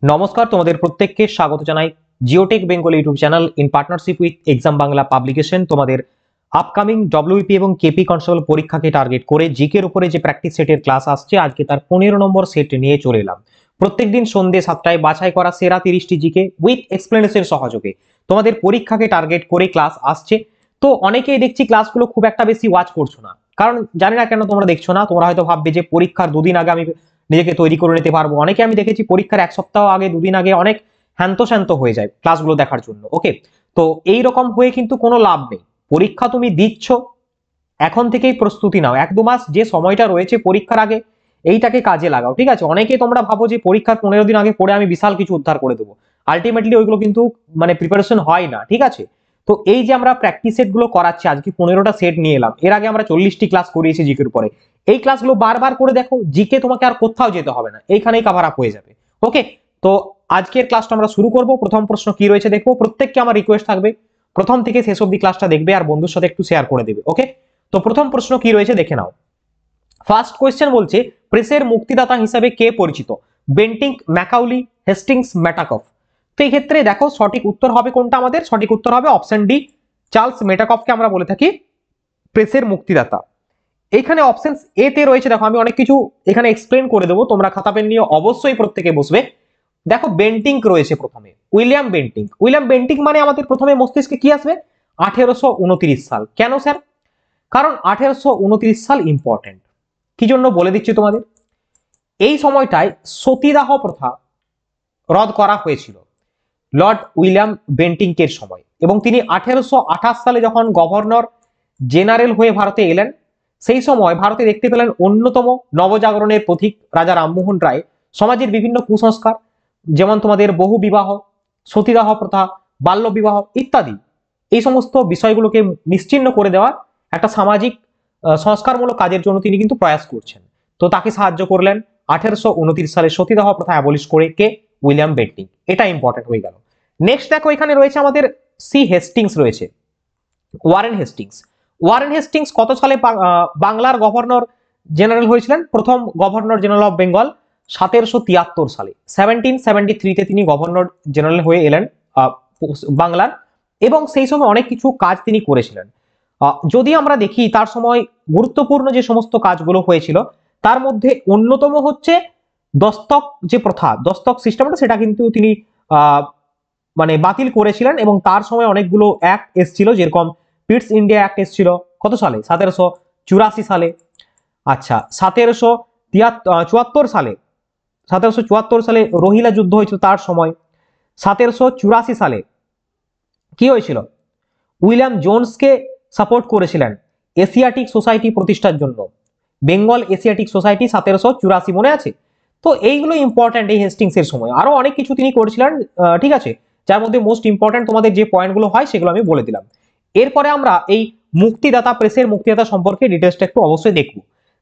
নমস্কার, তোমাদের প্রত্যেককে স্বাগত জানাই Geotech Bengal YouTube channel in partnership with exam Bangla publication. তোমাদের আপকামিং ডব্লিউপি এবং কেপি কনস্টেবল পরীক্ষাকে টার্গেট করে জিকের উপরে যে প্র্যাকটিস সেটের ক্লাস আসছে, আজকে তার 15 নম্বর সেট নিয়ে চলে এলাম। প্রত্যেকদিন সন্ধ্যে 7টায় বাছাই করা সেরা 30টি জিকে উইথ এক্সপ্লেনেশন সহযোগে তোমাদের পরীক্ষাকে টার্গেট করে ক্লাস আসছে। তো অনেকেই দেখছি ক্লাসগুলো খুব একটা বেশি ওয়াচ করছো না, কারণ জানি না কেন তোমরা দেখছো না। তোমরা হয়তো ভাববে যে পরীক্ষার দুদিন আগে আমি নিজেকে তৈরি করে নিতে পারবো। অনেকে আমি দেখেছি পরীক্ষার এক সপ্তাহ আগে, দুদিন আগে অনেক হ্যান্ত স্যান্ত হয়ে যায় ক্লাসগুলো দেখার জন্য। ওকে, তো এই রকম হয়ে কিন্তু কোনো লাভ নেই। পরীক্ষা তুমি দিচ্ছ, এখন থেকেই প্রস্তুতি নাও। 1-2 মাস যে সময়টা রয়েছে পরীক্ষার আগে, এইটাকে কাজে লাগাও, ঠিক আছে? অনেকে তোমরা ভাবো যে পরীক্ষার 15 দিন আগে পড়ে আমি বিশাল কিছু উদ্ধার করে দেবো, আলটিমেটলি ওইগুলো কিন্তু মানে প্রিপারেশন হয় না, ঠিক আছে? তো এই যে আমরা প্র্যাকটিস সেট গুলো করাচ্ছি, আজকে 15টা সেট নিয়ে এলাম। এর আগে আমরা 40টি ক্লাস করিয়েছি জিকের উপরে। এই ক্লাসগুলো বারবার করে দেখো, জিকে তোমাকে আর কোথাও যেতে হবে না, এইখানেই কভার আপ হয়ে যাবে। ওকে, তো আজকের ক্লাসটা আমরা শুরু করব। প্রথম প্রশ্ন কি রয়েছে দেখবো। প্রত্যেককে আমার রিকোয়েস্ট থাকবে প্রথম থেকে শেষ অবধি ক্লাসটা দেখবে আর বন্ধুর সাথে একটু শেয়ার করে দেবে। ওকে, তো প্রথম প্রশ্ন কি রয়েছে দেখে নাও। ফার্স্ট কোয়েশ্চেন বলছে, প্রেসের মুক্তিদাতা হিসেবে কে পরিচিত? Bentinck, Macaulay, Hastings, Metcalfe. তো এই ক্ষেত্রে দেখো সঠিক উত্তর হবে কোনটা? আমাদের সঠিক উত্তর হবে অপশন ডি, চার্লস মেটাকফকে আমরা বলে থাকি প্রেসের মুক্তিদাতা। এখানে অপশন এ তে রয়েছে, দেখো আমি অনেক কিছু এখানে এক্সপ্লেন করে দেবো, তোমরা খাতা পেন নিয়ে অবশ্যই প্রত্যেকে বসবে। দেখো বেন্টিঙ্ক রয়েছে প্রথমে, উইলিয়াম বেন্টিঙ্ক। উইলিয়াম বেন্টিঙ্ক মানে আমাদের প্রথমে মস্তিষ্কে কি আসবে? 1829 সাল। কেন স্যার? কারণ 1829 সাল ইম্পর্টেন্ট। কি জন্য বলে দিচ্ছি তোমাদের। এই সময়টায় সতীদাহ প্রথা রদ করা হয়েছিল লর্ড উইলিয়াম বেন্টিঙ্কের সময়, এবং তিনি 1828 সালে যখন গভর্নর জেনারেল হয়ে ভারতে এলেন, সেই সময় ভারতে দেখতে পেলেন অন্যতম নবজাগরণের পথিক রাজা রামমোহন রায় সমাজের বিভিন্ন কুসংস্কার, যেমন তোমাদের বহু বিবাহ, সতীদাহ প্রথা, বাল্য বিবাহ ইত্যাদি, এই সমস্ত বিষয়গুলোকে নিশ্চিহ্ন করে দেওয়া একটা সামাজিক সংস্কারমূলক কাজের জন্য তিনি কিন্তু প্রয়াস করছেন। তো তাকে সাহায্য করলেন 1829 সালে সতীদাহ প্রথা অ্যাবলিশ করে কে? William Bentinck. এটা ইম্পর্টেন্ট হয়ে গেল। নেক্সট দেখো, এখানে রয়েছে আমাদের সি হেস্টিংস রয়েছে, ওয়ারেন হেস্টিংস। ওয়ারেন হেস্টিংস কত সালে বাংলার গভর্নর জেনারেল হয়েছিলেন? প্রথম গভর্নর জেনারেল অফ বেঙ্গল 1773 সালে। 1773 তিনি গভর্নর জেনারেল হয়ে এলেন বাংলার, এবং সেই সময় অনেক কিছু কাজ তিনি করেছিলেন। যদি আমরা দেখি তার সময় গুরুত্বপূর্ণ যে সমস্ত কাজগুলো হয়েছিল, তার মধ্যে অন্যতম হচ্ছে দস্তক যে প্রথা, দস্তক সিস্টেমটা, সেটা কিন্তু তিনি মানে বাতিল করেছিলেন। এবং তার সময় অনেকগুলো অ্যাক্ট এসেছিল, যেরকম পিটস ইন্ডিয়া অ্যাক্ট এসেছিল কত সালে? 1784 সালে। আচ্ছা, 1774 সালে, 1774 সালে রোহিলা যুদ্ধ হয়েছিল তার সময়। 1784 সালে কি হয়েছিল? উইলিয়াম জোনসকে সাপোর্ট করেছিলেন এশিয়াটিক সোসাইটি প্রতিষ্ঠার জন্য, বেঙ্গল এশিয়াটিক সোসাইটি 1784, মনে আছে? তো এইগুলো ইম্পর্টেন্ট এই হেস্টিংস এর সময়। আরো অনেক কিছু তিনি করেছিলেন, ঠিক আছে, যার মধ্যে মোস্ট ইম্পর্টেন্ট তোমাদের যে পয়েন্টগুলো হয় সেগুলো আমি বলে দিলাম। এরপরে আমরা এই মুক্তিদাতা, প্রেসের মুক্তিদাতা সম্পর্কে ডিটেলসটা একটু অবশ্যই দেখব।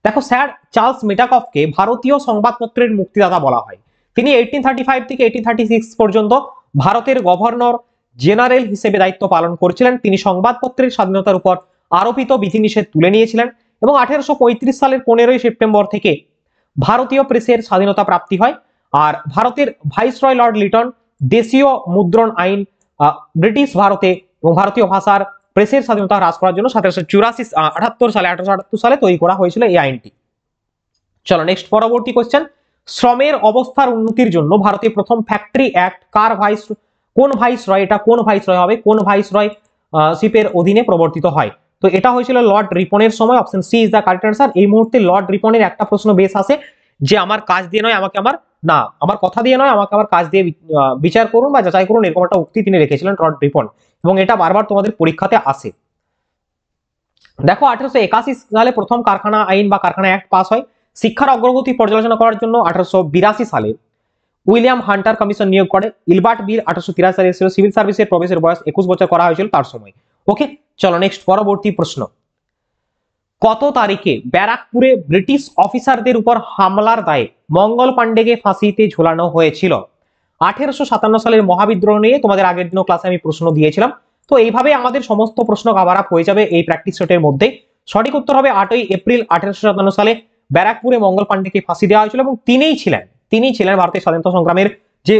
দেখো স্যার চার্লস মেটাকফকে ভারতীয় সংবাদপত্রের মুক্তিদাতা বলা হয়। তিনি 1835 থেকে 1836 পর্যন্ত ভারতের গভর্নর জেনারেল হিসেবে দায়িত্ব পালন করেছিলেন। তিনি সংবাদপত্রের স্বাধীনতার উপর আরোপিত বিধিনিষেধ তুলে নিয়েছিলেন, এবং 1835 সালের 15ই সেপ্টেম্বর থেকে ভারতীয় প্রেসের স্বাধীনতা প্রাপ্তি হয়। আর ভারতের ভাইসরয় লর্ড লিটন দেশীয় মুদ্রণ আইন ব্রিটিশ ভারতে এবং ভারতীয় ভাষার প্রেসের স্বাধীনতা হ্রাস করার জন্য 1878 সালে তৈরি করা হয়েছিল এই আইনটি। চলো নেক্সট, পরবর্তী কোশ্চেন। শ্রমের অবস্থার উন্নতির জন্য ভারতে প্রথম ফ্যাক্টরি অ্যাক্ট কার কোন ভাইসরয়, এটা কোন ভাইসরয় হবে? কোন ভাইসরয় শিপের অধীনে প্রবর্তিত হয়? তো এটা হয়েছিল লর্ড রিপনের সময়। Option C is the correct answer. এই মুহূর্তে লর্ড রিপনের একটা প্রশ্ন বেশ আসে যে আমার কাজ দিয়ে নয় আমাকে আমার কথা দিয়ে নয়, আমাকে আমার কাজ দিয়ে বিচার করুন বা যাচাই করুন, এরকম একটা উক্তি তিনি রেখেছিলেন লর্ড রিপন, এবং এটা বারবার তোমাদের পরীক্ষাতে আসে। দেখো 1881 সালে প্রথম কারখানা আইন বা কারখানা অ্যাক্ট পাস হয়। শিক্ষার অগ্রগতি পর্যালোচনা করার জন্য 1882 সালে উইলিয়াম হান্টার কমিশন নিয়োগ করে। ইলবার্ট বিল 1883 সালে এসেছিল। সিভিল সার্ভিসের প্রবেশের বয়স 21 বছর করা হয়েছিল তার সময়। ওকে, চলো নেক্সট, পরবর্তী প্রশ্ন। কত তারিখে ব্যারাকপুরে ব্রিটিশ অফিসারদের উপর হামলার দায়ে মঙ্গল পান্ডেকে ফাঁসিতে ঝোলানো হয়েছিল? 1857 সালের মহাবিদ্রোহ নিয়ে তোমাদের আগের দিনও ক্লাসে আমি প্রশ্ন দিয়েছিলাম। তো এইভাবে আমাদের সমস্ত প্রশ্ন কভার আপ হয়ে যাবে এই প্র্যাকটিস সেটের মধ্যে। সঠিক উত্তর হবে 8ই এপ্রিল 1857 সালে ব্যারাকপুরে মঙ্গল পান্ডেকে ফাঁসি দেওয়া হয়েছিল, এবং তিনিই ছিলেন ভারতের স্বাধীনতা সংগ্রামের যে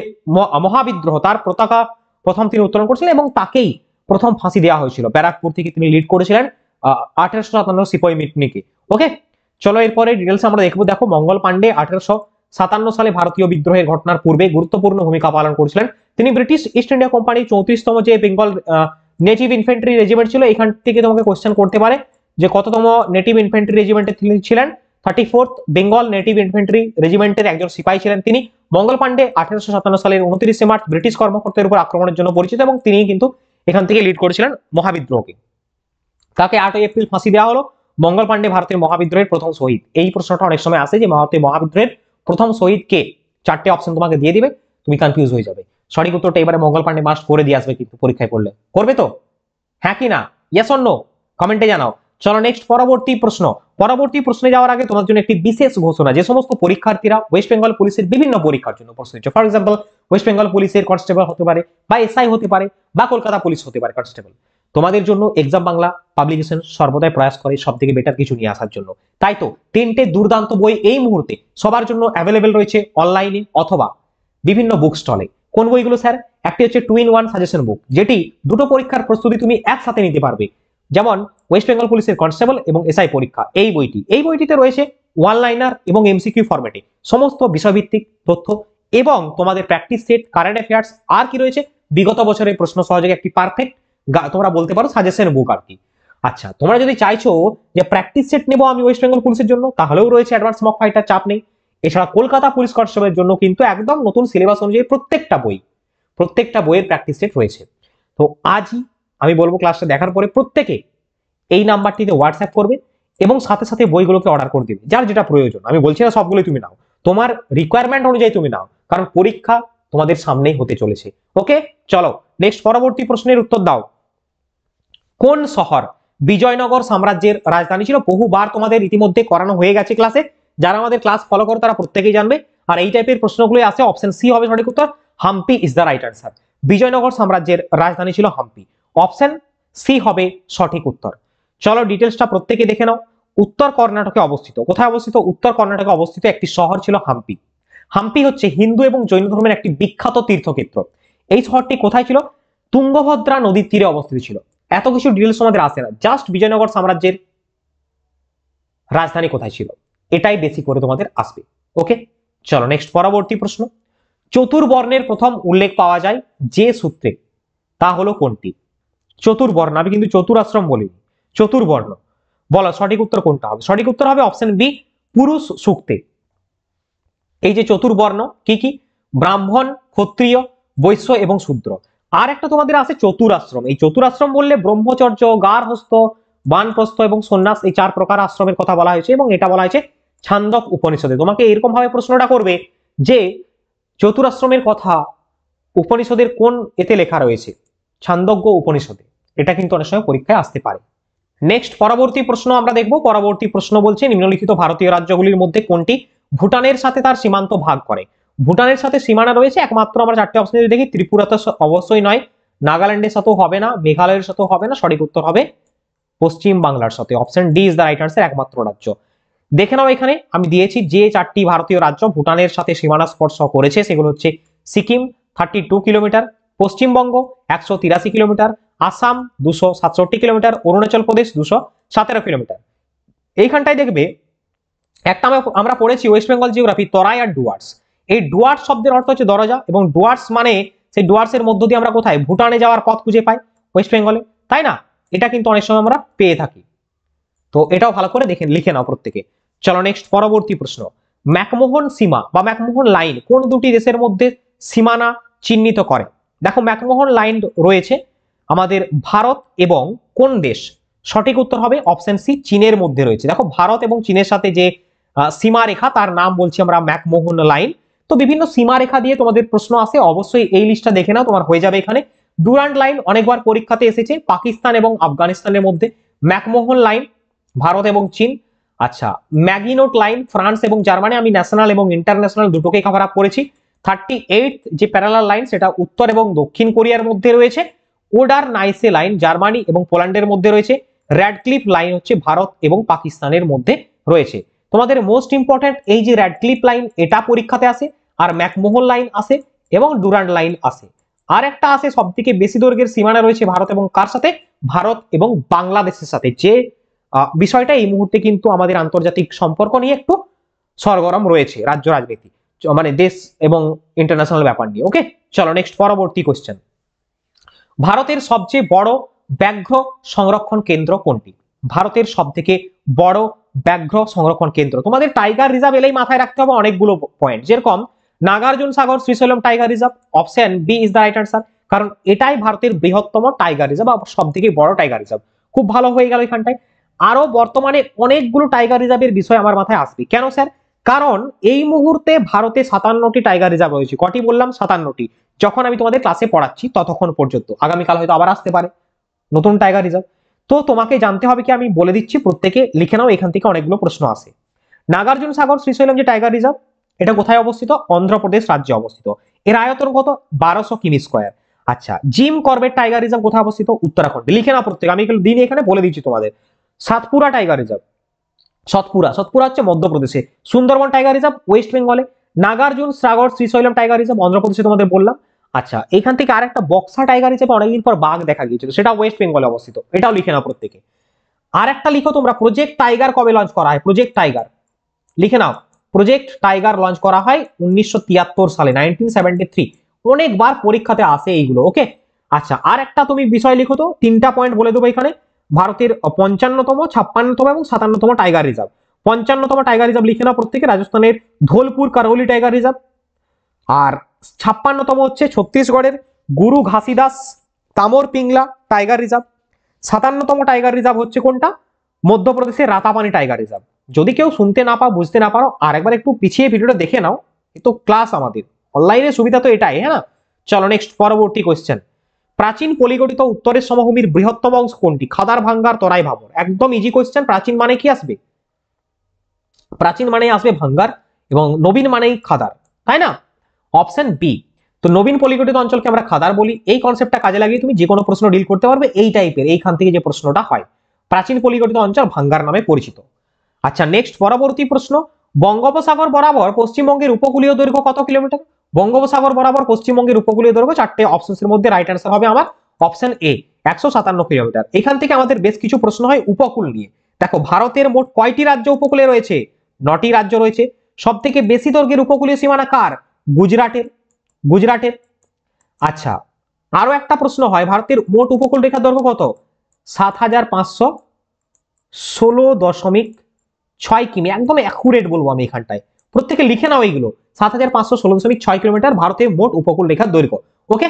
মহাবিদ্রোহ তার পতাকা প্রথম তিনি উত্তোলন করেছিলেন এবং তাকেই প্রথম ফাঁসি দেওয়া হয়েছিল। ব্যারাকপুর থেকে তিনি লিড করেছিলেন 1857 সিপাহী মিটনিকে। ওকে, চলো এরপরে ডিটেলস আমরা দেখবো। দেখো, মঙ্গল পান্ডে 1857 সালে ভারতীয় বিদ্রোহের ঘটনার পূর্বে গুরুত্বপূর্ণ ভূমিকা পালন করেছিলেন। তিনি ব্রিটিশ ইস্ট ইন্ডিয়া কোম্পানির 34তম যে বেঙ্গল নেটিভ ইনফ্যান্ট্রি রেজিমেন্ট ছিল, এখান থেকে তোমাকে কোশ্চেন করতে পারে যে কততম নেটিভ ইনফ্যান্ট্রি রেজিমেন্টে তিনি ছিলেন। 34th বেঙ্গল নেটিভ ইনফ্যান্ট্রি রেজিমেন্টের একজন সিপাহী ছিলেন তিনি। মঙ্গল পান্ডে 1857 সালের 29 মার্চ ব্রিটিশ কর্মকর্তাদের উপর আক্রমণের জন্য পরিচিত এবং তিনি কিন্তু এখান থেকে লিড করেছিলেন মহাবিদ্রোহকে। তাকে 8 এপ্রিল ফাঁসি দেওয়া হলো। মঙ্গল পান্ডে ভারতের মহাবিদ্রোহের প্রথম শহীদ। এই প্রশ্নটা অনেক সময় আসে যে ভারতের মহাবিদ্রোহের প্রথম শহীদ কে, 4টে অপশন তোমাকে দিয়ে দিবে, তুমি কনফিউজ হয়ে যাবে। সঠিক উত্তরটা এবারে মঙ্গল পান্ডে মাস্ট করে দিয়ে আসবে কিন্তু পরীক্ষায় পড়লে। করবে তো? হ্যাঁ কি না, ইয়েস অর নো কমেন্টে জানাও। চলো নেক্সট পরবর্তী প্রশ্ন। পরবর্তী প্রশ্নে যাওয়ার আগে তোমার জন্য একটি বিশেষ ঘোষণা। যে সমস্ত পরীক্ষার্থীরা ওয়েস্ট বেঙ্গল পুলিশের বিভিন্ন পরীক্ষার জন্য প্রস্তুতি নিচ্ছে, ফর এক্সাম্পল ওয়েস্ট বেঙ্গল পুলিশের কনস্টেবল হতে পারে বা এসআই হতে পারে বা কলকাতা পুলিশ হতে পারে কনস্টেবল, তোমাদের জন্য এক্সাম বাংলা পাবলিকেশন সর্বদাই প্রয়াস করে সব থেকে বেটার কিছু নিয়ে আসার জন্য। তাই তো 3টে দুর্দান্ত বই এই মুহূর্তে সবার জন্য অ্যাভেলেবেল রয়েছে অনলাইনে অথবা বিভিন্ন বুক স্টলে। কোন বইগুলো স্যার? একটি হচ্ছে 2-in-1 সাজেশন বুক, যেটি দুটো পরীক্ষার প্রস্তুতি তুমি একসাথে নিতে পারবে, যেমন ওয়েস্ট বেঙ্গল পুলিশের কনস্টেবল এবং এসআই পরীক্ষা। এই বইটিতে রয়েছে ওয়ান লাইনার এবং এমসিকিউ ফরম্যাটে সমস্ত বিষয়ভিত্তিক তথ্য এবং তোমাদের প্র্যাকটিস সেট, কারেন্ট অ্যাফেয়ার্স, আর কি রয়েছে বিগত বছরের প্রশ্ন সহযোগে একটি পারফেক্ট তোমরা বলতে পারো সাজেশন বুক আর কি। আচ্ছা, তোমরা যদি চাইছো যে প্র্যাকটিস সেট নেবো আমি ওয়েস্ট বেঙ্গল পুলিশের জন্য, তাহলেও রয়েছে অ্যাডভান্স মক ফাইটার, চাপ নেই। এছাড়া কলকাতা পুলিশ কনস্টেবলের জন্য কিন্তু একদম নতুন সিলেবাস অনুযায়ী প্রত্যেকটা বইয়ের প্র্যাকটিস সেট রয়েছে। তো আজই আমি বলবো ক্লাসটা দেখার পরে প্রত্যেকে এই নাম্বারটিতে হোয়াটসঅ্যাপ করবে এবং সাথে সাথে বইগুলোকে অর্ডার করে দিবে যার যেটা প্রয়োজন। আমি বলছি না সবগুলোই তুমি নাও, তোমার রিকোয়ারমেন্ট অনুযায়ী তুমি নাও, কারণ পরীক্ষা তোমাদের সামনেই হতে চলেছে। ওকে, চলো নেক্সট পরবর্তী প্রশ্নের উত্তর দাও। কোন শহর বিজয়নগর সাম্রাজ্যের রাজধানী ছিল? বহুবার তোমাদের ইতিমধ্যে করানো হয়ে গেছে ক্লাসে, যারা আমাদের ক্লাস ফলো করো তারা প্রত্যেকেই জানবে। আর এই টাইপের প্রশ্নগুলো আসে, অপশন সি হবে সঠিক উত্তর। Hampi is the right answer. Vijayanagar সাম্রাজ্যের রাজধানী ছিল হাম্পি, অপশন সি হবে সঠিক উত্তর। চলো ডিটেলসটা প্রত্যেকে দেখে নাও। উত্তর কর্ণাটকে অবস্থিত। কোথায় অবস্থিত? উত্তর কর্ণাটকে অবস্থিত একটি শহর ছিল হাম্পি। হাম্পি হচ্ছে হিন্দু এবং জৈন ধর্মের একটি বিখ্যাত তীর্থক্ষেত্র। এই শহরটি কোথায় ছিল? তুঙ্গভদ্রা নদীর তীরে অবস্থিত ছিল। এত কিছু ডিটেলস আমাদের আসে না, জাস্ট বিজয়নগর সাম্রাজ্যের রাজধানী কোথায় ছিল এটাই বেশি করে তোমাদের আসবে। ওকে, চলো নেক্সট পরবর্তী প্রশ্ন। চতুর্বর্ণের প্রথম উল্লেখ পাওয়া যায় যে সূত্রে, তা হলো কোনটি? চতুর্বর্ণ, আমি কিন্তু চতুরাশ্রম বলিনি, চতুর্বর্ণ। বলো সঠিক উত্তর কোনটা হবে? সঠিক উত্তর হবে অপশন বি, পুরুষ সূক্তে। এই যে চতুর্বর্ণ কি কি? ব্রাহ্মণ, ক্ষত্রিয়, বৈশ্য এবং শূদ্র। আর একটা তোমাদের আছে চতুরাশ্রম। এই চতুরাশ্রম বললে ব্রহ্মচর্য, গার্হস্থ্য, বানপ্রস্থ এবং সন্ন্যাস, এই 4 প্রকার আশ্রমের কথা বলা হয়েছে এবং এটা বলা হয়েছে ছান্দক উপনিষদে। তোমাকে এরকম ভাবে প্রশ্নটা করবে যে চতুরাশ্রমের কথা উপনিষদের কোন এতে লেখা রয়েছে? ছান্দোগ্য উপনিষদে। এটা কিন্তু অনেক সময় পরীক্ষায় আসতে পারে। নেক্সট পরবর্তী প্রশ্ন আমরা দেখব। পরবর্তী প্রশ্ন বলছে নিম্নলিখিত ভারতীয় রাজ্যগুলির মধ্যে কোনটি ভুটানের সাথে তার সীমান্ত ভাগ করে? ভুটানের সাথে সীমানা রয়েছে একমাত্র, আমরা 4টে অপশন যদি দেখি, ত্রিপুরা তো অবশ্যই নয়, নাগাল্যান্ডের সাথেও হবে না, মেঘালয়ের সাথেও হবে না, সঠিক উত্তর হবে পশ্চিম বাংলার সাথে। Option D is the right answer, একমাত্র রাজ্য। দেখে নাও এখানে আমি দিয়েছি যে 4টি ভারতীয় রাজ্য ভুটানের সাথে সীমানা স্পর্শ করেছে, সেগুলো হচ্ছে Sikkim 32 kilometre, Paschimbanga 183 kilometre, Assam 267 kilometre, Arunachal Pradesh 217 kilometre. এইখানটায় দেখবে একটা আমরা পড়েছি ওয়েস্ট বেঙ্গল জিওগ্রাফি, তরাই আর ডুয়ার্স। এই ডুয়ার্স শব্দের অর্থ হচ্ছে দরজা এবং ডুয়ার্স মানে সেই ডুয়ার্সের মধ্য দিয়ে আমরা কোথায় ভুটানে যাওয়ার পথ খুঁজে পাই ওয়েস্ট বেঙ্গলে, তাই না? এটা কিন্তু অনেক সময় আমরা পেয়ে থাকি, তো এটাও ভালো করে লিখে নাও প্রত্যেকে। চলো নেক্সট পরবর্তী প্রশ্ন। ম্যাকমোহন সীমা বা ম্যাকমোহন লাইন কোন দুটি দেশের মধ্যে সীমানা চিহ্নিত করে? দেখো ম্যাকমোহন লাইন রয়েছে আমাদের ভারত এবং কোন দেশ? সঠিক উত্তর হবে অপশন সি, চীনের মধ্যে রয়েছে। দেখো ভারত এবং চীনের সাথে যে সীমা রেখা তার নাম বলছি আমরা ম্যাকমোহন লাইন। তো বিভিন্ন সীমা রেখা দিয়ে তোমাদের প্রশ্ন আসে, অবশ্যই এই লিস্টটা দেখে নাও, তোমার হয়ে যাবে এখানে। ডুরান্ড লাইন অনেকবার পরীক্ষাতে এসেছে, পাকিস্তান এবং আফগানিস্তানের মধ্যে। ম্যাকমোহন লাইন ভারত এবং চীন। আচ্ছা, ম্যাগিনোট লাইন ফ্রান্স এবং জার্মানি। আমি ন্যাশনাল এবং ইন্টারন্যাশনাল দুটোকেই কভার আপ করেছি। 38 যে প্যারালাল লাইন সেটা উত্তর এবং দক্ষিণ কোরিয়ার মধ্যে রয়েছে। ওডার নাইসে লাইন জার্মানি এবং পোল্যান্ডের মধ্যে রয়েছে। র্যাডক্লিফ লাইন হচ্ছে ভারত এবং পাকিস্তানের মধ্যে রয়েছে। তোমাদের মোস্ট ইম্পর্টেন্ট এই যে র্যাডক্লিফ লাইন, এটা পরীক্ষাতে আসে, আর ম্যাকমোহন লাইন আসে এবং ডুরান্ড লাইন আসে। আর একটা আসে সব থেকে বেশি দৈর্ঘ্যের সীমানা রয়েছে ভারত এবং কার সাথে, ভারত এবং বাংলাদেশের সাথে, যে বিষয়টা এই মুহূর্তে কিন্তু আমাদের আন্তর্জাতিক সম্পর্ক নিয়ে একটু সরগরম রয়েছে, রাজ্য রাজনীতি মানে দেশ এবং ইন্টারন্যাশনাল ব্যাপার নিয়ে। ওকে, চলো নেক্সট পরবর্তী কোশ্চেন। ভারতের সবচেয়ে বড় ব্যাঘ্র সংরক্ষণ কেন্দ্র কোনটি? ভারতের সব থেকে বড় ব্যাঘ্র সংরক্ষণ কেন্দ্র, তোমাদের টাইগার রিজার্ভ এলেই মাথায় রাখতে হবে অনেকগুলো পয়েন্ট, যেরকম Nagarjuna Sagar Srisailam tiger reserve, option B is the right answer, কারণ এটাই ভারতের বৃহত্তম টাইগার রিজার্ভ বা সব থেকে বড় টাইগার রিজার্ভ। খুব ভালো হয়ে গেল এখানটায়। আরো বর্তমানে অনেকগুলো টাইগার রিজার্ভের বিষয় আমার মাথায় আসবে, কেন স্যার? কারণ এই মুহূর্তে ভারতে 57টি টাইগার রিজার্ভ রয়েছে। কটি বললাম? 57টি। যখন আমি তোমাদের ক্লাসে পড়াচ্ছি ততক্ষণ পর্যন্ত, আগামীকাল হয়তো আবার আসতে পারে নতুন টাইগার রিজার্ভ। তো তোমাকে জানতে হবে কি, আমি বলে দিচ্ছি, প্রত্যেকে লিখে নাও, এখান থেকে অনেকগুলো প্রশ্ন আসে। নাগার্জুন সাগর শ্রীশৈলম যে টাইগার রিজার্ভ, এটা কোথায় অবস্থিত? অন্ধ্রপ্রদেশ রাজ্যে অবস্থিত। এর আয়তন কত? 1200 কিমি স্কোয়ার। আচ্ছা, জিম করবেট টাইগার রিজার্ভ কোথায় অবস্থিত? উত্তরাখণ্ডে। লিখে নাও প্রত্যেক, আমি দিন এখানে বলে দিচ্ছি তোমাদের। সাতপুরা টাইগার রিজার্ভ, সতপুরা হচ্ছে মধ্যপ্রদেশে। সুন্দরবন টাইগার রিজার্ভ ওয়েস্ট বেঙ্গলে। নাগার্জুন সাগর শ্রীশৈলম টাইগার রিজার্ভ অন্ধ্রপ্রদেশে তোমাদের বললাম। আচ্ছা, এখান থেকে আর একটা বক্সা টাইগার রিজার্ভ অনেকদিন পর বাঘ দেখা গিয়েছিল, সেটা ওয়েস্ট বেঙ্গলে অবস্থিত, এটাও লিখে নাও প্রত্যেকে। আর একটা লিখো তোমরা, প্রজেক্ট টাইগার কবে লঞ্চ করা হয়? প্রজেক্ট টাইগার লিখে নাও। প্রজেক্ট টাইগার লঞ্চ করা হয় 1973 সালে, 1973। অনেকবার পরীক্ষাতে আসে এইগুলো। ওকে, আচ্ছা, আর একটা তুমি বিষয় লিখো তো, 3টা পয়েন্ট বলে দেবো এখানে। ভারতের 55তম, 56তম এবং 57তম টাইগার রিজার্ভ। 55তম টাইগার রিজার্ভ লিখে নাও প্রত্যেকে, রাজস্থানের ধোলপুর কারৌলি টাইগার রিজার্ভ। আর 56তম হচ্ছে ছত্তিশগড়ের গুরু ঘাসিদাস তামর পিংলা টাইগার রিজার্ভ। 57তম টাইগার রিজার্ভ হচ্ছে কোনটা? মধ্যপ্রদেশের রাতাপানি টাইগার রিজার্ভ। যদি কেউ শুনতে না পাও, বুঝতে না পারো, আর একবার একটু পিছিয়ে ভিডিওটা দেখে নাও, এ তো ক্লাস আমাদের অনলাইনে সুবিধা তো এটাই, হ্যাঁ না? চলো নেক্সট পরবর্তী কোশ্চেন। প্রাচীন পলিগঠিত উত্তরের সমভূমির বৃহত্তম অংশ কোনটি? খাদার, ভাঙ্গার, তরাই, ভাবর। একদম ইজি কোশ্চেন। প্রাচীন মানে কি আসবে? প্রাচীন মানে আসবে ভাঙ্গার, এবং নবীন মানেই খাদার, তাই না? Option B. তো নবীন পলিগঠিত অঞ্চলকে আমরা খাদার বলি। এই কনসেপ্টটা কাজে লাগিয়ে তুমি যে কোনো প্রশ্ন ডিল করতে পারবে, এই টাইপের, এইখান থেকে যে প্রশ্নটা হয়। প্রাচীন পলিগঠিত অঞ্চল ভাঙ্গার নামে পরিচিত। আচ্ছা, নেক্সট পরবর্তী প্রশ্ন। বঙ্গোপসাগর বরাবর পশ্চিমবঙ্গের উপকূলীয় দৈর্ঘ্য কত কিলোমিটার? বঙ্গোপসাগর বরাবর পশ্চিমবঙ্গের উপকূলীয় দৈর্ঘ্য, চারটে অপশনের মধ্যে রাইট অ্যান্সার হবে আমার অপশন এ, 157 কিলোমিটার। এখান থেকে আমাদের বেশ কিছু প্রশ্ন হয় উপকূল নিয়ে। দেখো, ভারতের মোট কয়টি রাজ্য উপকূলে রয়েছে? 9টি রাজ্য রয়েছে। সব থেকে বেশি দৈর্ঘ্যের উপকূলীয় সীমানা কার? গুজরাটের। আচ্ছা, আরো একটা প্রশ্ন হয়, ভারতের মোট উপকূল রেখার দৈর্ঘ্য কত? 7516.6 কিমি। একদম অ্যাকুরেট বলবো আমি এখানটায়, প্রত্যেকে লিখে নাও এইগুলো। 7516.6 কিলোমিটার ভারতের মোট উপকূল রেখার দৈর্ঘ্য। ওকে,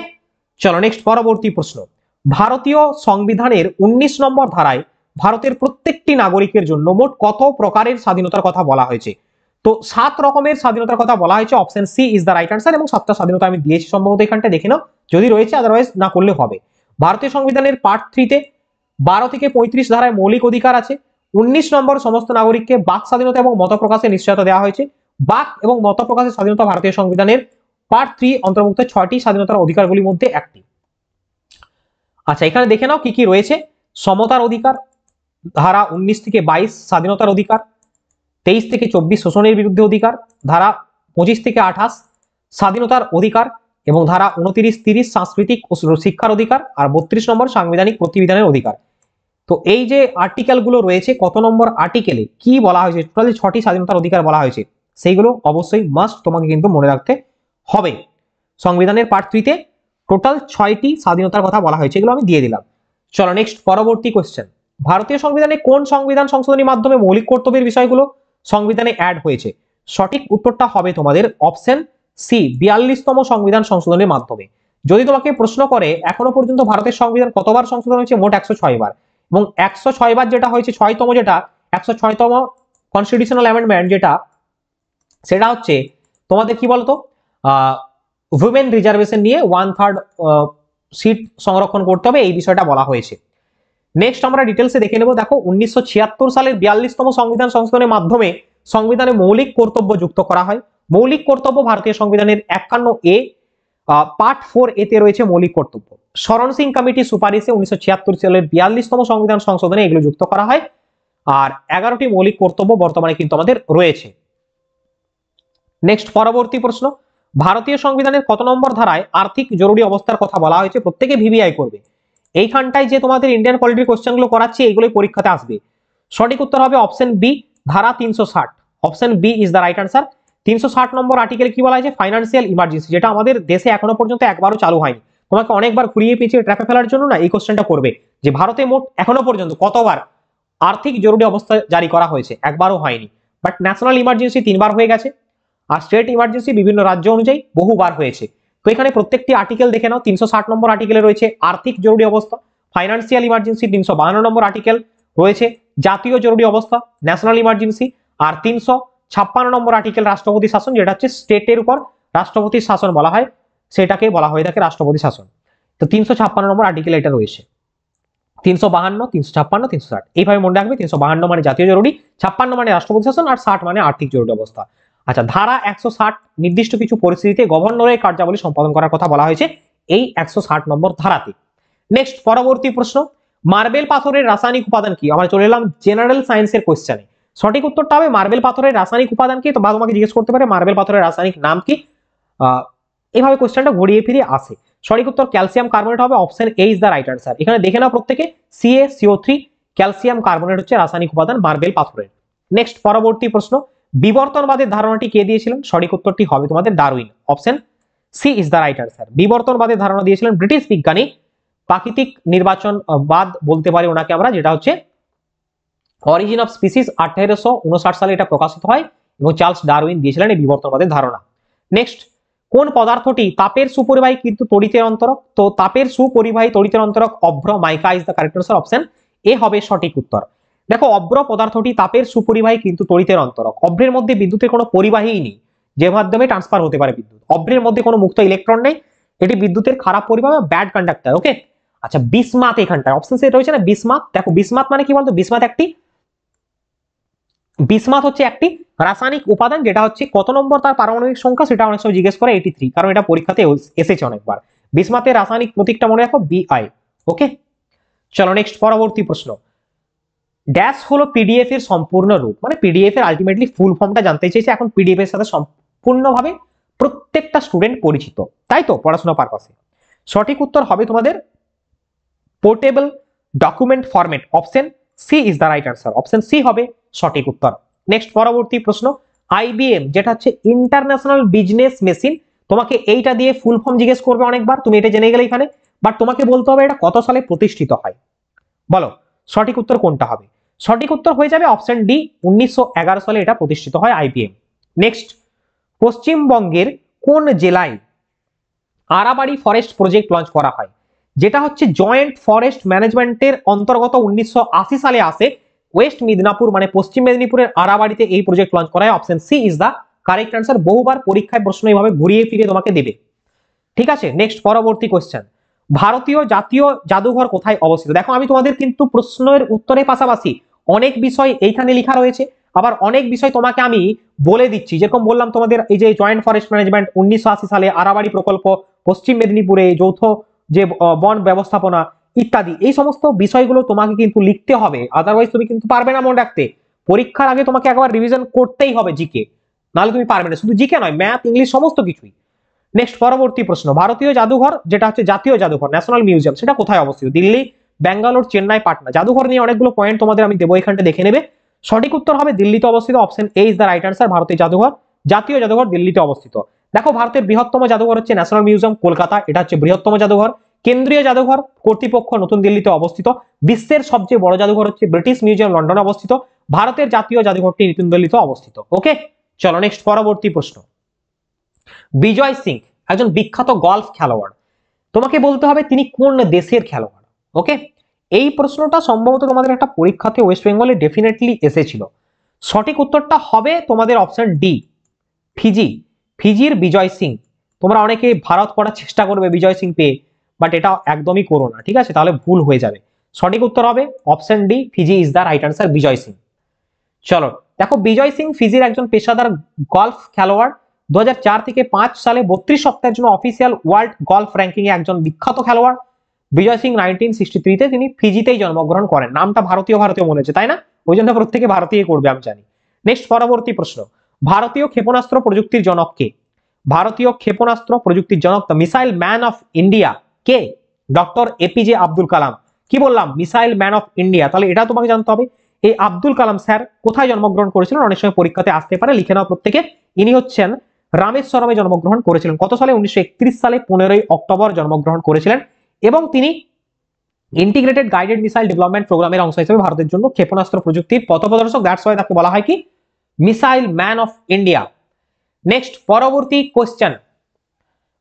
চলো নেক্সট পরবর্তী প্রশ্ন। ভারতীয় সংবিধানের 19 নম্বর ধারায় ভারতের প্রত্যেকটি নাগরিকের জন্য মোট কত প্রকারের স্বাধীনতার কথা বলা হয়েছে? তো 7 রকমের স্বাধীনতার কথা বলা হয়েছে। Option C is the right answer, এবং 7টা স্বাধীনতা আমি দিয়েছি সম্ভবত এখানটা, দেখে নাও যদি রয়েছে, আদারওয়াইজ না করলে হবে। ভারতীয় সংবিধানের পার্ট 3-তে 12 থেকে 35 ধারায় মৌলিক অধিকার আছে। 19 নম্বর, সমস্ত নাগরিককে বাক স্বাধীনতা এবং মত প্রকাশের নিশ্চয়তা দেওয়া হয়েছে। বাক এবং মত প্রকাশের স্বাধীনতা ভারতীয় সংবিধানের পার্ট 3 অন্তর্ভুক্ত 6টি স্বাধীনতার অধিকারগুলির মধ্যে একটি। আচ্ছা, এখানে দেখে নাও কি কি রয়েছে। সমতার অধিকার, ধারা 19 থেকে 22 স্বাধীনতার অধিকার। 23 থেকে 24 শোষণের বিরুদ্ধে অধিকার। ধারা 25 থেকে 28 স্বাধীনতার অধিকার, এবং ধারা 29-30 সাংস্কৃতিক ও শিক্ষার অধিকার। আর 32 নম্বর সাংবিধানিক প্রতিবিধানের অধিকার। তো এই যে আর্টিকেল গুলো রয়েছে, কত নম্বর আর্টিকেলে কি বলা হয়েছে, টোটালি 6টি স্বাধীনতার অধিকার বলা হয়েছে, সেইগুলো অবশ্যই মাস্ট তোমাকে কিন্তু মনে রাখতে হবে। সংবিধানের পার্ট 3-তে টোটাল 6টি স্বাধীনতার কথা বলা হয়েছে, এগুলো আমি দিয়ে দিলাম। চলো নেক্সট পরবর্তী কোশ্চেন। ভারতীয় সংবিধানে কোন সংবিধান সংশোধনীর মাধ্যমে মৌলিক কর্তব্যের বিষয়গুলো সংবিধানে অ্যাড হয়েছে? সঠিক উত্তরটা হবে তোমাদের অপশন সি, 42তম সংবিধান সংশোধনের মাধ্যমে। যদি তোমাকে প্রশ্ন করে এখনো পর্যন্ত ভারতের সংবিধান কতবার সংশোধন হয়েছে, মোট 106 বার, এবং 106 বার যেটা হয়েছে, 6তম যেটা 106তম কনস্টিটিউশনাল অ্যামেন্ডমেন্ট যেটা, সেটা হচ্ছে তোমাদের কি বলতো, উইমেন রিজার্ভেশন নিয়ে 1/3 সিট সংরক্ষণ করতে হবে, এই বিষয়টা বলা হয়েছে। নেক্সট আমরা ডিটেলসে দেখে নেব। দেখো, 1976 সালের 42তম সংবিধান সংশোধনের মাধ্যমে সংবিধানে মৌলিক কর্তব্য যুক্ত করা হয়। মৌলিক কর্তব্য ভারতীয় সংবিধানের 51A পার্ট 4 এতে রয়েছে মৌলিক কর্তব্য। শরণ সিং কমিটি সুপারিশে 1976 সালের 42তম সংবিধান সংশোধনে এগুলো যুক্ত করা হয়। আর 11টি মৌলিক কর্তব্য বর্তমানে কিন্তু আমাদের রয়েছে। নেক্সট পরবর্তী প্রশ্ন। ভারতীয় সংবিধানের কত নম্বর ধারায় আর্থিক জরুরি অবস্থার কথা বলা হয়েছে? প্রত্যেকে ভিভিআই করবে। এইখানটায় যে তোমাদের ইন্ডিয়ান পলিটির কোশ্চেন গুলো করাচ্ছি এইগুলোই পরীক্ষাতে আসবে। সঠিক উত্তর হবে অপশন বি, ধারা 360। Option B is the right answer. 360 নম্বর আর্টিকেল কি বলা হয়েছে? ফাইন্যান্সিয়াল ইমার্জেন্সি, যেটা আমাদের দেশে এখনো পর্যন্ত একবারও চালু হয়নি। তোমাকে অনেকবার ঘুরিয়ে পেঁচিয়ে ট্র্যাপে ফেলার জন্য না এই কোশ্চেনটা করবে যে ভারতে মোট এখনো পর্যন্ত কতবার আর্থিক জরুরি অবস্থা জারি করা হয়েছে? একবারও হয়নি। বাট ন্যাশনাল ইমার্জেন্সি 3বার হয়ে গেছে, আর স্টেট ইমার্জেন্সি বিভিন্ন রাজ্য অনুযায়ী বহুবার হয়েছে। তো এখানে প্রত্যেকটি আর্টিকেল দেখে নাও। 360 নম্বর আর্টিকেলে রয়েছে আর্থিক জরুরি অবস্থা, ফাইন্যান্সিয়াল ইমার্জেন্সি। 352 নম্বর আর্টিকেল রয়েছে জাতীয় জরুরি অবস্থা, ন্যাশনাল ইমার্জেন্সি। আর 356 নম্বর আর্টিকেল রাষ্ট্রপতি শাসন, যেটা হচ্ছে স্টেটের উপর রাষ্ট্রপতির শাসন বলা হয়, সেটাকে বলা হয়ে থাকে রাষ্ট্রপতি শাসন। তো 356 নম্বর আর্টিকেল এটা রয়েছে। 352, 356, 360 এইভাবে মনে রাখবে। 352 মানে জাতীয় জরুরি, 56 মানে রাষ্ট্রপতি শাসন, আর 60 মানে আর্থিক জরুরি অবস্থা। আচ্ছা, ধারা 160 নির্দিষ্ট কিছু পরিস্থিতিতে গভর্নরের কার্যাবলী সম্পাদন করার কথা বলা হয়েছে এই 160 নম্বর ধারাতে। নেক্সট পরবর্তী প্রশ্ন, মার্বেল পাথরের রাসায়নিক উপাদান কি? আমরা চলে এলাম জেনারেল সায়েন্সের কোশ্চেনে। সঠিক উত্তরটা হবে মার্বেল পাথরের রাসায়নিক উপাদান কি? তো বা তোমাকে জিজ্ঞেস করতে পারে মার্বেল পাথরের রাসায়নিক নাম কি? এইভাবে কোশ্চেনটা ঘুরিয়ে ফিরিয়ে আসে। সঠিক উত্তর ক্যালসিয়াম কার্বনেট হবে। Option A is the right answer. এখানে দেখে নাও প্রত্যেকে, CaCO3 ক্যালসিয়াম কার্বনেট হচ্ছে রাসায়নিক উপাদান মার্বেল পাথরের। নেক্সট পরবর্তী প্রশ্ন, বিবর্তনবাদের ধারণাটি কে দিয়েছিলেন? সঠিক উত্তরটি হবে তোমাদের Darwin. Option C is the right answer. বিবর্তনবাদের ধারণা দিয়েছিলেন ব্রিটিশ বিজ্ঞানী, প্রাকৃতিক নির্বাচনবাদ বলতে পারি ওনাকে আমরা, যেটা হচ্ছে অরিজিন অফ স্পিসিস 1859 সালে এটা প্রকাশিত হয় এবং চার্লস ডারউইন দিয়েছিলেন এই বিবর্তনবাদের ধারণা। নেক্সট, কোন পদার্থটি তাপের সুপরিবাহী কিন্তু তড়িতের অন্তরক? তো তাপের সুপরিবাহী তড়িতের অন্তরক অভ্র mica is the correct answer. Option A হবে সঠিক উত্তর। দেখো, অভ্র পদার্থটি তাপের সুপরিবাহী কিন্তু তড়িতের অন্তরক। অভ্রের মধ্যে বিদ্যুতের কোনো পরিবাহীই নেই যে মাধ্যমে ট্রান্সফার হতে পারে বিদ্যুৎ। অভ্রের মধ্যে কোনো মুক্ত ইলেকট্রন নেই, এটি বিদ্যুতের খারাপ পরিবাহী বা ব্যাড কন্ডাক্টর। ওকে, আচ্ছা, বিসমাথ এখানটায় অপশন সি রয়েছে না, বিসমাথ। দেখো বিসমাথ মানে কি বলতো? বিসমাথ হচ্ছে একটি রাসায়নিক উপাদান, যেটা হচ্ছে কত নম্বর তার পারমাণবিক সংখ্যা সেটা অনেক সময় জিজ্ঞেস করে, 83, কারণ এটা পরীক্ষাতে এসেছে অনেকবার। বিসমাথের রাসায়নিক প্রতীকটা মনে রাখো BI। ওকে, চলো নেক্সট পরবর্তী প্রশ্ন, ড্যাশ হলো পিডিএফ এর সম্পূর্ণ রূপ? মানে পিডিএফ এর আলটিমেটলি ফুল ফর্মটা জানতে চেয়েছে। এখন পিডিএফ এর সাথে সম্পূর্ণভাবে প্রত্যেকটা স্টুডেন্ট পরিচিত, তাই তো, পড়াশোনা পারপাসে। সঠিক উত্তর হবে তোমাদের portable document format. Option C is the right answer. Option C হবে সঠিক উত্তর। নেক্সট পরবর্তী প্রশ্ন, IBM যেটা হচ্ছে ইন্টারন্যাশনাল বিজনেস মেশিন, তোমাকে এইটা দিয়ে ফুল ফর্ম জিজ্ঞেস করবে অনেকবার, তুমি এটা জেনে গেলে এখানে, বাট তোমাকে বলতে হবে এটা কত সালে প্রতিষ্ঠিত হয়। বলো সঠিক উত্তর কোনটা হবে? সঠিক উত্তর হয়ে যাবে অপশন ডি, 1911 সালে এটা প্রতিষ্ঠিত হয় IBM। নেক্সট, পশ্চিমবঙ্গের কোন জেলায় আরাবাড়ি ফরেস্ট প্রজেক্ট লঞ্চ করা হয়? যেটা হচ্ছে জয়েন্ট ফরেস্ট ম্যানেজমেন্টের অন্তর্গত 1980 সালে আসে। ওয়েস্ট মিদনাপুর মানে পশ্চিম মেদিনীপুরের আরাবাড়িতে এই প্রজেক্ট লঞ্চ করা হয়। Option C is the correct answer. বহুবার পরীক্ষায় প্রশ্ন এইভাবে ঘুরিয়ে ফিরিয়ে তোমাকে দেবে। ঠিক আছে, নেক্সট পরবর্তী কোশ্চেন, ভারতীয় জাতীয় জাদুঘর কোথায় অবস্থিত? দেখো, আমি তোমাদের কিন্তু প্রশ্নের উত্তরের পাশাপাশি অনেক বিষয় এইখানে লেখা রয়েছে, আবার অনেক বিষয় তোমাকে আমি বলে দিচ্ছি। যেরকম বললাম তোমাদের এই যে জয়েন্ট ফরেস্ট ম্যানেজমেন্ট 1980 সালে, আরাবাড়ি প্রকল্প পশ্চিম মেদিনীপুরে, যৌথ যে বন ব্যবস্থাপনা ইত্যাদি, এই সমস্ত বিষয়গুলো তোমাকে কিন্তু লিখতে হবে, আদারওয়াইজ তুমি কিন্তু পারবে না মনে রাখতে। পরীক্ষার আগে তোমাকে একবার রিভিশন করতেই হবে জিকে, নাহলে তুমি পারবে না। শুধু জিকে নয়, ম্যাথ, ইংলিশ সমস্ত কিছুই। নেক্সট পরবর্তী প্রশ্ন, ভারতীয় জাদুঘর যেটা হচ্ছে জাতীয় জাদুঘর ন্যাশনাল মিউজিয়াম, সেটা কোথায় অবস্থিত? দিল্লি, ব্যাঙ্গালোর, চেন্নাই, পাটনা। জাদুঘর নিয়ে অনেকগুলো পয়েন্ট তোমাদের আমি দেবো, এখানটা দেখে নেবে। সঠিক উত্তর হবে দিল্লিতে অবস্থিত। Option A is the right answer. ভারতীয় জাতীয় জাদুঘর দিল্লিতে অবস্থিত। দেখো, ভারতের বৃহত্তম জাদুঘর হচ্ছে ন্যাশনাল মিউজিয়াম কলকাতা, এটা হচ্ছে বৃহত্তম জাদুঘর। কেন্দ্রীয় জাদুঘর কর্তৃপক্ষ নতুন দিল্লিতে অবস্থিত। বিশ্বের সবচেয়ে বড় জাদুঘর হচ্ছে ব্রিটিশ মিউজিয়াম লন্ডনে অবস্থিত। ভারতের জাতীয় জাদুঘরটি নতুন দিল্লিতে অবস্থিত। ওকে, চলো নেক্সট পরবর্তী প্রশ্ন, বিজয় সিং একজন বিখ্যাত গলফ খেলোয়াড়, তোমাকে বলতে হবে তিনি কোন দেশের খেলোয়াড়। ওকে, এই প্রশ্নটা সম্ভবত তোমাদের একটা পরীক্ষাতে ওয়েস্ট বেঙ্গলে ডেফিনেটলি এসেছিল। সঠিক উত্তরটা হবে তোমাদের অপশন ডি, ফিজি। ফিজির বিজয় সিং। তোমরা অনেকে ভারত করার চেষ্টা করবে বিজয় সিং পেয়ে, বাট এটা একদমই করো না, ঠিক আছে, তাহলে ভুল হয়ে যাবে। সঠিক উত্তর হবে option D, Fiji is the right answer, Vijay Singh. চলো দেখো, বিজয় সিং ফিজির একজন পেশাদার গলফ খেলোয়াড়। 2004 থেকে 5 সালে 32 সপ্তাহের জন্য অফিসিয়াল ওয়ার্ল্ড গলফ র্যাঙ্কিং এ একজন বিখ্যাত খেলোয়াড়। বিজয় সিং 1963 তে তিনি ফিজিতেই জন্মগ্রহণ করেন। নামটা ভারতীয় ভারতীয় মনে হচ্ছে, তাই না? ওই জন্য প্রত্যেকে ভারতীয় করবে, আমি জানি। নেক্সট পরবর্তী প্রশ্ন, ভারতীয় ক্ষেপণাস্ত্র প্রযুক্তির জনক কে? ভারতীয় ক্ষেপণাস্ত্র প্রযুক্তির জনক, the missile man of India কে? Doctor APJ Abdul Kalam. কি বললাম? Missile man of India. তাহলে এটা তোমাকে জানতে হবে। এই আব্দুল কালাম স্যার কোথায় জন্মগ্রহণ করেছিলেন? অনেক সময় পরীক্ষাতে আসতে পারে, লিখে নাও প্রত্যেকে। ইনি হচ্ছেন রামেশ্বরমে জন্মগ্রহণ করেছিলেন। কত সালে? 1931 সালে 15ই অক্টোবর জন্মগ্রহণ করেছিলেন। এবং তিনি ইন্টিগ্রেটেড গাইডেড মিসাইল ডেভেলপমেন্ট প্রোগ্রামের অংশ হিসেবে ভারতের জন্য ক্ষেপণাস্ত্র প্রযুক্তির পথপ্রদর্শক, দ্যাটস ওয়াই তাকে বলা হয় কি? Missile man of India. Next, পরবর্তী কোশ্চেন,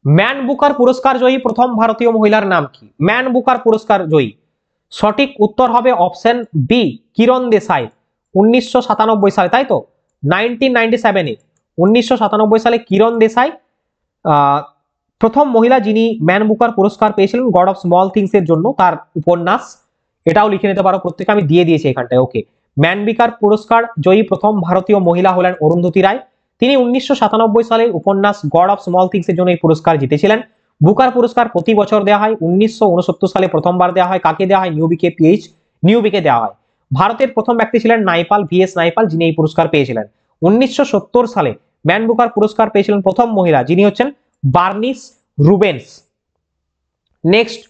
ম্যান বুকার পুরস্কার জয়ী প্রথম ভারতীয় মহিলার নাম কি? ম্যান বুকার পুরস্কার জয়ী, সঠিক উত্তর হবে অপশন বি, কিরণ দেশাই। 1997 সালে, তাই তো? 1997 1997 সালে কিরণ দেশাই প্রথম মহিলা যিনি ম্যান বুকার পুরস্কার পেয়েছিলেন গড অফ স্মল থিংস এর জন্য, তার উপন্যাস। এটাও লিখে নিতে পারো প্রত্যেকে, আমি দিয়ে দিয়েছি এখানটায়। ওকে, ম্যান বুকার পুরস্কার জয়ী প্রথম ভারতীয় মহিলা হলেন অরুন্ধতী রায়। তিনি 1997 সালে উপন্যাস গড অফ স্মল থিংস এর জন্য এই পুরস্কার জিতেছিলেন। বুকার পুরস্কার প্রতি বছর দেওয়া হয়। 1969 সালে প্রথমবার দেওয়া হয়। কাকে দেওয়া হয়? নিউবিকে দেওয়া হয়। ভারতের প্রথম ব্যক্তি ছিলেন নাইপাল, ভিএস নাইপাল, যিনি এই পুরস্কার পেয়েছিলেন। 1970 সালে ম্যান বুকার পুরস্কার পেয়েছিলেন প্রথম মহিলা, যিনি হচ্ছেন বার্নিস রুবেন্স। নেক্সট,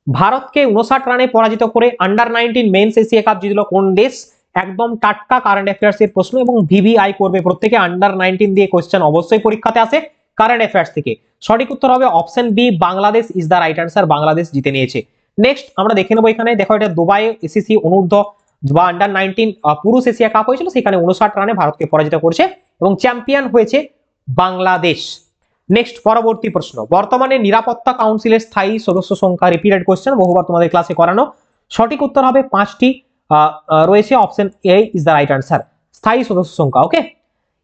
ভারতকে 59 রানে পরাজিত করে আন্ডার-19 মেন্স এশিয়া কাপ জিতল কোন দেশ? একদম টাটকা কারেন্ট অ্যাফেয়ার্স এর প্রশ্ন, এবং ভিভিআই করবে প্রত্যেকে। আন্ডার-19 দিয়ে কোশ্চেন অবশ্যই পরীক্ষাতে আসে কারেন্ট অ্যাফেয়ার্স থেকে। সঠিক উত্তর হবে option B, Bangladesh is the right answer. Bangladesh জিতে নিয়েছে। নেক্সট আমরা দেখে নেবো এখানে, দেখো এটা দুবাই এসিসি অনূর্ধ্ব বা আন্ডার-19 পুরুষ এশিয়া কাপ হয়েছিল, সেখানে 59 রানে ভারতকে পরাজিত করেছে এবং চ্যাম্পিয়ন হয়েছে বাংলাদেশ। নেক্সট, পরবর্তী প্রশ্ন, বর্তমানে নিরাপত্তা কাউন্সিলের স্থায়ী সদস্য সংখ্যা, রিপিটেড কোশ্চেন, বহুবার তোমাদের ক্লাসে করানো। সঠিক উত্তর হবে 5টি রয়েছে, option A is the right answer, স্থায়ী সদস্য সংখ্যা। ওকে,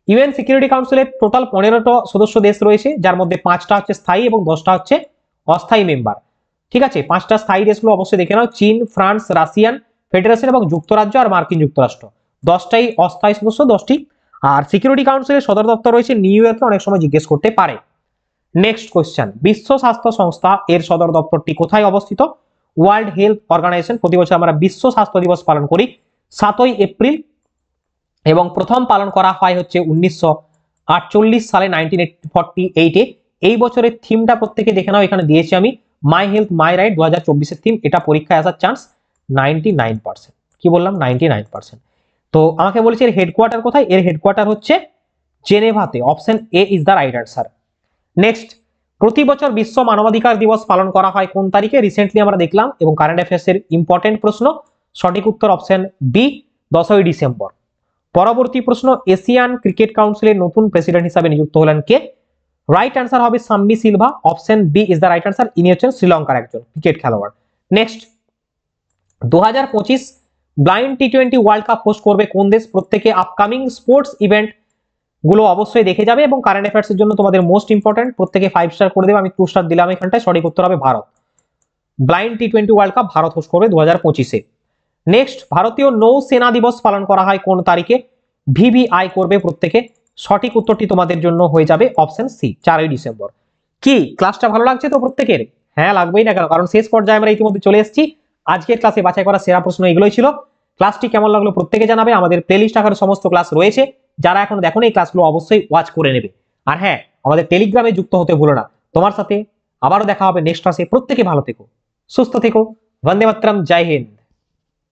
ইউএন সিকিউরিটি কাউন্সিলের টোটাল 15টা সদস্য দেশ রয়েছে, যার মধ্যে 5টা হচ্ছে স্থায়ী এবং 10টা হচ্ছে অস্থায়ী মেম্বার। ঠিক আছে, 5টা স্থায়ী দেশগুলো অবশ্যই দেখে নাও, চীন, ফ্রান্স, রাশিয়ান ফেডারেশন এবং যুক্তরাজ্য আর মার্কিন যুক্তরাষ্ট্র। 10টাই অস্থায়ী সদস্য, 10টি। আর সিকিউরিটি কাউন্সিলের সদর দপ্তর রয়েছে নিউ ইয়র্কে, অনেক সময় জিজ্ঞেস করতে পারে। নেক্সট কোশ্চেন, বিশ্ব স্বাস্থ্য সংস্থা এর সদর দপ্তরটি কোথায় অবস্থিত? World Health Organization. প্রতি বছর আমরা বিশ্ব স্বাস্থ্য দিবস পালন করি 7ই এপ্রিল, এবং প্রথম পালন করা হয় হচ্ছে 1948 সালে, 1948-এ। এই বছরের থিমটা প্রত্যেকে দেখে নাও, এখানে দিয়েছি আমি, মাই হেলথ মাই রাইট। 2024-এর থিম, এটা পরীক্ষায় আসার চান্স 99%। কি বললাম? 99%। তো আমাকে বলেছে এর হেডকোয়ার্টার কোথায়? এর হেডকোয়ার্টার হচ্ছে জেনেভাতে। Option A is the right answer. Next, প্রতি বছর বিশ্ব মানবাধিকার দিবস পালন করা হয় কোন তারিখে? রিসেন্টলি আমরা দেখলাম, এবং কারেন্ট অ্যাফেয়ার্স এর ইম্পর্টেন্ট প্রশ্ন। সঠিক উত্তর অপশন বি, 10ই ডিসেম্বর। পরবর্তী প্রশ্ন, এশিয়ান ক্রিকেট কাউন্সিলের নতুন প্রেসিডেন্ট হিসাবে নিযুক্ত হলেন কে? রাইট অ্যান্সার হবে Shammi Silva. Option B is the right answer. ইনি হচ্ছেন শ্রীলঙ্কার একজন ক্রিকেট খেলোয়াড়। নেক্সট, 2025 ব্লাইন্ড টি20 ওয়ার্ল্ড কাপ হোস্ট করবে কোন দেশ? প্রত্যেকে আপকামিং স্পোর্টস ইভেন্ট গুলো অবশ্যই দেখে যাবে, এবং কারেন্ট অ্যাফেয়ার্স এর জন্য তোমাদের মোস্ট ইম্পর্টেন্ট, প্রত্যেকে 5 স্টার করে দেবে। আমি 2 স্টার দিলাম এখানটায়। সঠিক উত্তর হবে ভারত। ব্লাইন্ড টি20 ওয়ার্ল্ড কাপ ভারত হোস্ট করবে 2025-এ। নেক্সট, ভারতীয় নৌসেনা দিবস পালন করা হয় কোন তারিখে? ভিভিআই করবে প্রত্যেকে। সঠিক উত্তরটি তোমাদের জন্য হয়ে যাবে অপশন সি, 4ই ডিসেম্বর। কি ক্লাসটা ভালো লাগছে তো প্রত্যেকের? হ্যাঁ, লাগবেই না কেন, কারণ শেষ পর্যায়ে আমরা ইতিমধ্যে চলে এসেছি। আজকের ক্লাসে বাছাই করা সেরা প্রশ্ন এগুলোই ছিল। ক্লাসটি কেমন লাগলো প্রত্যেকে জানাবে। আমাদের প্লেলিস্ট আকারে সমস্ত ক্লাস রয়েছে, যারা এখনো দেখোনি এই ক্লাসগুলো অবশ্যই ওয়াচ করে নেবে। আর হ্যাঁ, আমাদের টেলিগ্রামে যুক্ত হতে ভুলো না। তোমার সাথে আবারও দেখা হবে নেক্সট ক্লাসে। প্রত্যেকে ভালো থেকো, সুস্থ থেকো। বন্দে মাতরম, জয় হিন্দ।